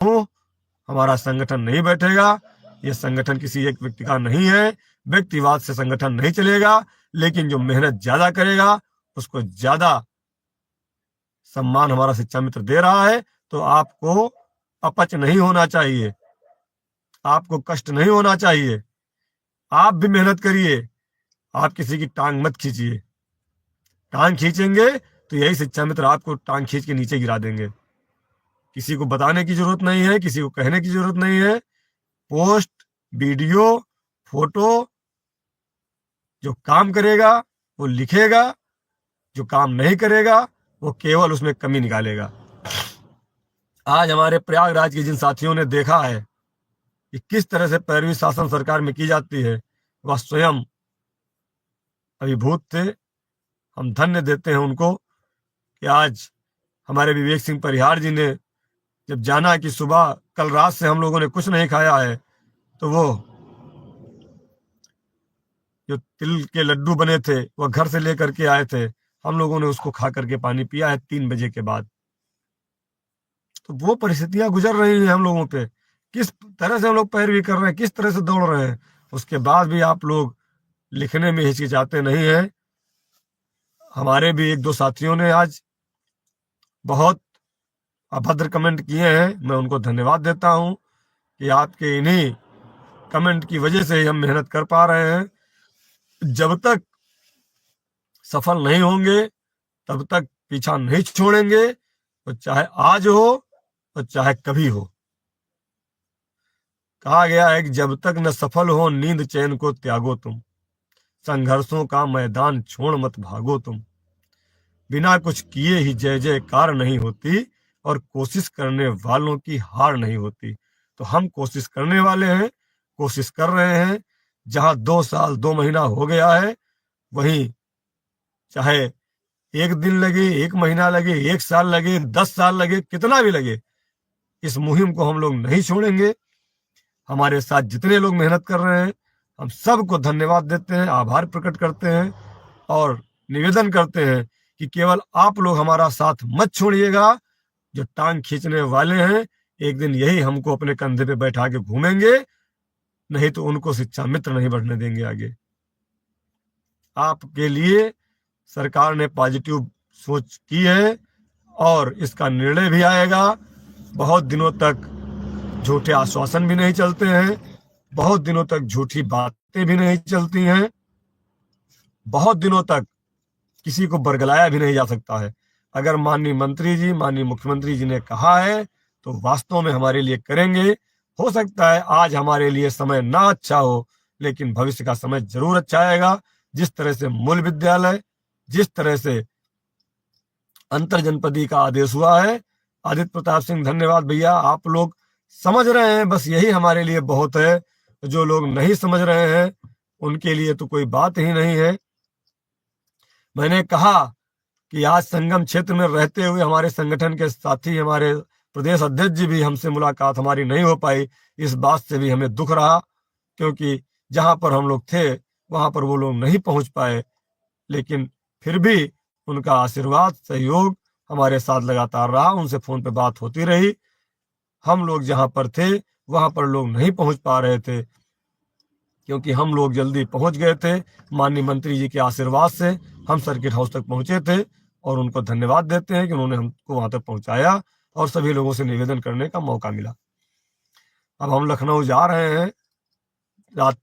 हूं, हमारा संगठन नहीं बैठेगा। ये संगठन किसी एक व्यक्ति का नहीं है, व्यक्तिवाद से संगठन नहीं चलेगा, लेकिन जो मेहनत ज्यादा करेगा उसको ज्यादा सम्मान हमारा शिक्षा मित्र दे रहा है। तो आपको अपच नहीं होना चाहिए, आपको कष्ट नहीं होना चाहिए। आप भी मेहनत करिए, आप किसी की टांग मत खींचिए। टांग खींचेंगे तो यही शिक्षा मित्र आपको टांग खींच के नीचे गिरा देंगे। किसी को बताने की जरूरत नहीं है, किसी को कहने की जरूरत नहीं है। पोस्ट, वीडियो, फोटो, जो काम करेगा वो लिखेगा, जो काम नहीं करेगा वो केवल उसमें कमी निकालेगा। आज हमारे प्रयागराज के जिन साथियों ने देखा है कि किस तरह से पैरवी शासन सरकार में की जाती है, वह स्वयं अभिभूत थे। हम धन्य देते हैं उनको कि आज हमारे विवेक सिंह परिहार जी ने जब जाना कि सुबह कल रात से हम लोगों ने कुछ नहीं खाया है, तो वो जो तिल के लड्डू बने थे वह घर से लेकर के आए थे। हम लोगों ने उसको खा करके पानी पिया है 3 बजे के बाद। तो वो परिस्थितियां गुजर रही हैं हम लोगों पे, किस तरह से हम लोग पैरवी कर रहे हैं, किस तरह से दौड़ रहे हैं, उसके बाद भी आप लोग लिखने में हिचकिचाते नहीं है। हमारे भी एक दो साथियों ने आज बहुत अभद्र कमेंट किए हैं, मैं उनको धन्यवाद देता हूं कि आपके इन्हीं कमेंट की वजह से ही हम मेहनत कर पा रहे हैं। जब तक सफल नहीं होंगे तब तक पीछा नहीं छोड़ेंगे, तो चाहे आज हो और चाहे कभी हो। कहा गया है कि जब तक न सफल हो नींद चैन को त्यागो तुम, संघर्षों का मैदान छोड़ मत भागो तुम। बिना कुछ किए ही जय जयकार नहीं होती और कोशिश करने वालों की हार नहीं होती। तो हम कोशिश करने वाले हैं, कोशिश कर रहे हैं। जहां 2 साल 2 महीना हो गया है, वहीं चाहे 1 दिन लगे, 1 महीना लगे, 1 साल लगे, 10 साल लगे, कितना भी लगे, इस मुहिम को हम लोग नहीं छोड़ेंगे। हमारे साथ जितने लोग मेहनत कर रहे हैं, हम सबको धन्यवाद देते हैं, आभार प्रकट करते हैं और निवेदन करते हैं कि केवल आप लोग हमारा साथ मत छोड़िएगा। जो टांग खींचने वाले हैं, एक दिन यही हमको अपने कंधे पे बैठा के घूमेंगे, नहीं तो उनको शिक्षा मित्र नहीं बढ़ने देंगे आगे। आपके लिए सरकार ने पॉजिटिव सोच की है और इसका निर्णय भी आएगा। बहुत दिनों तक झूठे आश्वासन भी नहीं चलते हैं, बहुत दिनों तक झूठी बातें भी नहीं चलती हैं, बहुत दिनों तक किसी को बरगलाया भी नहीं जा सकता है। अगर माननीय मंत्री जी, माननीय मुख्यमंत्री जी ने कहा है तो वास्तव में हमारे लिए करेंगे। हो सकता है आज हमारे लिए समय ना अच्छा हो, लेकिन भविष्य का समय जरूर अच्छा आएगा। जिस तरह से मूल विद्यालय, जिस तरह से अंतर जनपदी का आदेश हुआ है, आदित्य प्रताप सिंह धन्यवाद भैया, आप लोग समझ रहे हैं, बस यही हमारे लिए बहुत है। जो लोग नहीं समझ रहे हैं उनके लिए तो कोई बात ही नहीं है। मैंने कहा कि आज संगम क्षेत्र में रहते हुए हमारे संगठन के साथी, हमारे प्रदेश अध्यक्ष जी भी, हमसे मुलाकात हमारी नहीं हो पाई। इस बात से भी हमें दुख रहा, क्योंकि जहां पर हम लोग थे वहां पर वो लोग नहीं पहुंच पाए, लेकिन फिर भी उनका आशीर्वाद, सहयोग हमारे साथ लगातार रहा। उनसे फोन पे बात होती रही। हम लोग जहां पर थे वहां पर लोग नहीं पहुंच पा रहे थे, क्योंकि हम लोग जल्दी पहुंच गए थे। माननीय मंत्री जी के आशीर्वाद से हम सर्किट हाउस तक पहुंचे थे और उनको धन्यवाद देते हैं कि उन्होंने हमको वहां तक पहुंचाया और सभी लोगों से निवेदन करने का मौका मिला। अब हम लखनऊ जा रहे हैं। रात